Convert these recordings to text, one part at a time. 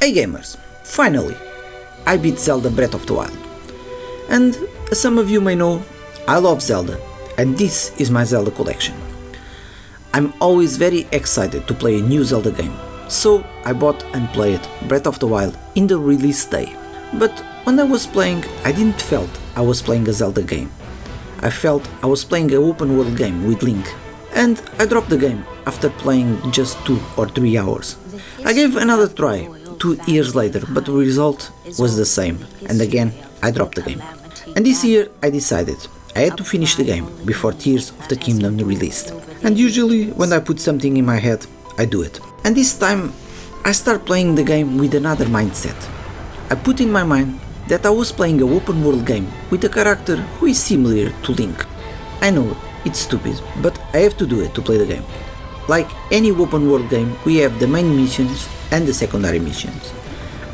Hey gamers, finally, I beat Zelda Breath of the Wild. And as some of you may know, I love Zelda, and this is my Zelda collection. I'm always very excited to play a new Zelda game, so I bought and played Breath of the Wild in the release day. But when I was playing, I didn't felt I was playing a Zelda game. I felt I was playing an open world game with Link, and I dropped the game after playing just 2 or 3 hours. I gave another try 2 years later, but the result was the same, and again I dropped the game. And this year I decided I had to finish the game before Tears of the Kingdom released. And usually when I put something in my head, I do it. And this time I start playing the game with another mindset. I put in my mind that I was playing an open world game with a character who is similar to Link. I know it's stupid, but I have to do it to play the game. Like any open world game, we have the main missions and the secondary missions.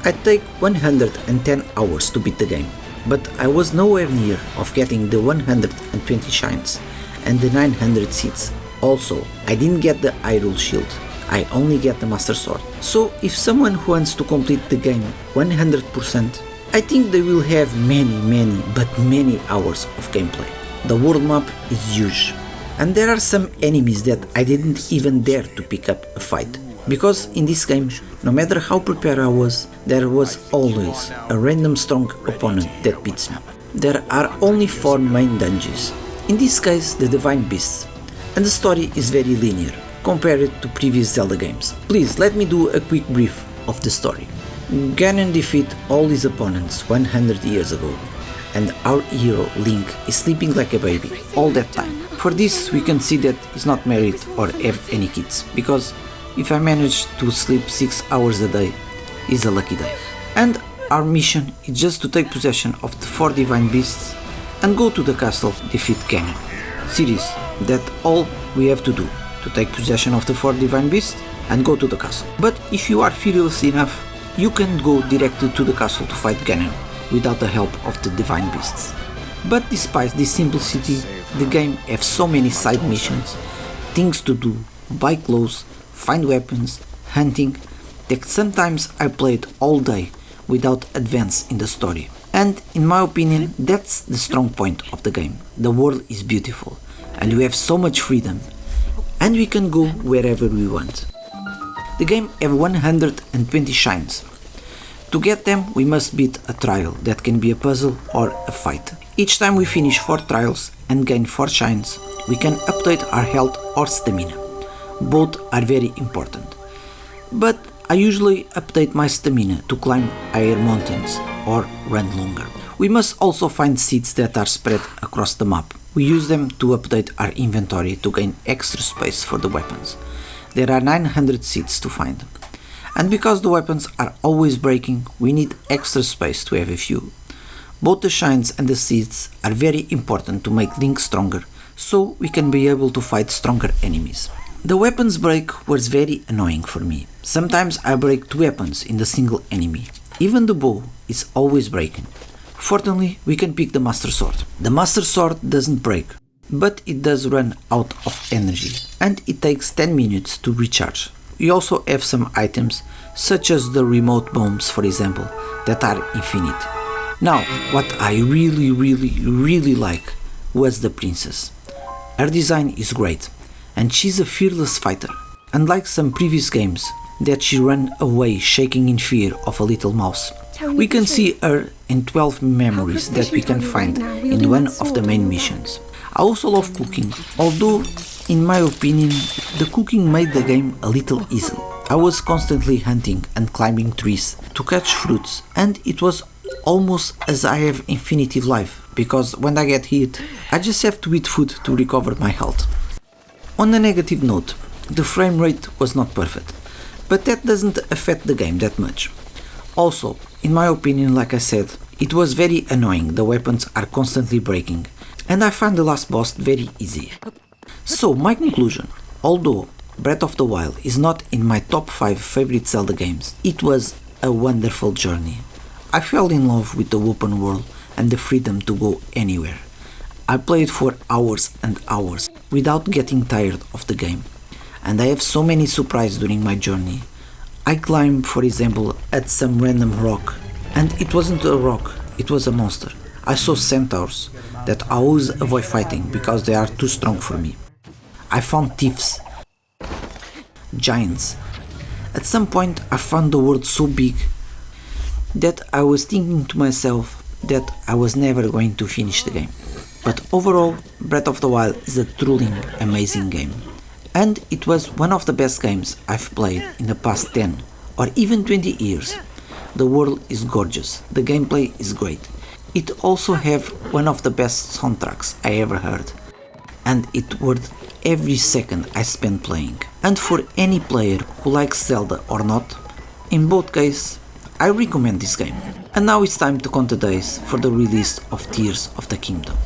I take 110 hours to beat the game, but I was nowhere near of getting the 120 shines and the 900 seeds. Also, I didn't get the Hyrule Shield, I only get the Master Sword. So if someone who wants to complete the game 100%, I think they will have many hours of gameplay. The world map is huge, and there are some enemies that I didn't even dare to pick up a fight. Because in this game, no matter how prepared I was, there was always a random strong opponent that beats me. There are only 4 main dungeons, in this case the Divine Beasts, and the story is very linear, compared to previous Zelda games. Please let me do a quick brief of the story. Ganon defeated all his opponents 100 years ago, and our hero Link is sleeping like a baby all that time. For this we can see that he's not married or have any kids, because if I manage to sleep 6 hours a day, is a lucky day. And our mission is just to take possession of the 4 Divine Beasts and go to the castle, defeat Ganon. Serious, that's all we have to do, to take possession of the 4 Divine Beasts and go to the castle. But if you are fearless enough, you can go directly to the castle to fight Ganon, without the help of the Divine Beasts. But despite this simplicity, the game has so many side missions, things to do, buy clothes, find weapons, hunting, that sometimes I played all day without advance in the story. And in my opinion, that's the strong point of the game. The world is beautiful, and we have so much freedom, and we can go wherever we want. The game has 120 shines. To get them, we must beat a trial that can be a puzzle or a fight. Each time we finish 4 trials and gain 4 shines, we can update our health or stamina. Both are very important. But I usually update my stamina to climb higher mountains or run longer. We must also find seeds that are spread across the map. We use them to update our inventory to gain extra space for the weapons. There are 900 seeds to find. And because the weapons are always breaking, we need extra space to have a few. Both the shines and the seeds are very important to make Link stronger, so we can be able to fight stronger enemies. The weapons break was very annoying for me. Sometimes I break 2 weapons in the single enemy. Even the bow is always breaking. Fortunately, we can pick the Master Sword. The Master Sword doesn't break, but it does run out of energy, and it takes 10 minutes to recharge. We also have some items, such as the remote bombs for example, that are infinite. Now, what I really like was the princess. Her design is great, and she's a fearless fighter, unlike some previous games that she ran away shaking in fear of a little mouse. We can see her in 12 memories that we can find in one of the main missions. I also love cooking, although in my opinion the cooking made the game a little easy. I was constantly hunting and climbing trees to catch fruits, and it was almost as I have infinity life, because when I get hit I just have to eat food to recover my health. On a negative note, the frame rate was not perfect, but that doesn't affect the game that much. Also, in my opinion, like I said, it was very annoying, the weapons are constantly breaking, and I find the last boss very easy. So my conclusion, although Breath of the Wild is not in my top 5 favorite Zelda games, it was a wonderful journey. I fell in love with the open world and the freedom to go anywhere. I played for hours and hours without getting tired of the game, and I have so many surprises during my journey. I climbed, for example, at some random rock, and it wasn't a rock, it was a monster. I saw centaurs that I always avoid fighting because they are too strong for me. I found thieves, giants. At some point I found the world so big that I was thinking to myself that I was never going to finish the game. But overall, Breath of the Wild is a truly amazing game. And it was one of the best games I've played in the past 10 or even 20 years. The world is gorgeous, the gameplay is great. It also have one of the best soundtracks I ever heard. And it worth every second I spent playing. And for any player who likes Zelda or not, in both cases, I recommend this game. And now it's time to count the days for the release of Tears of the Kingdom.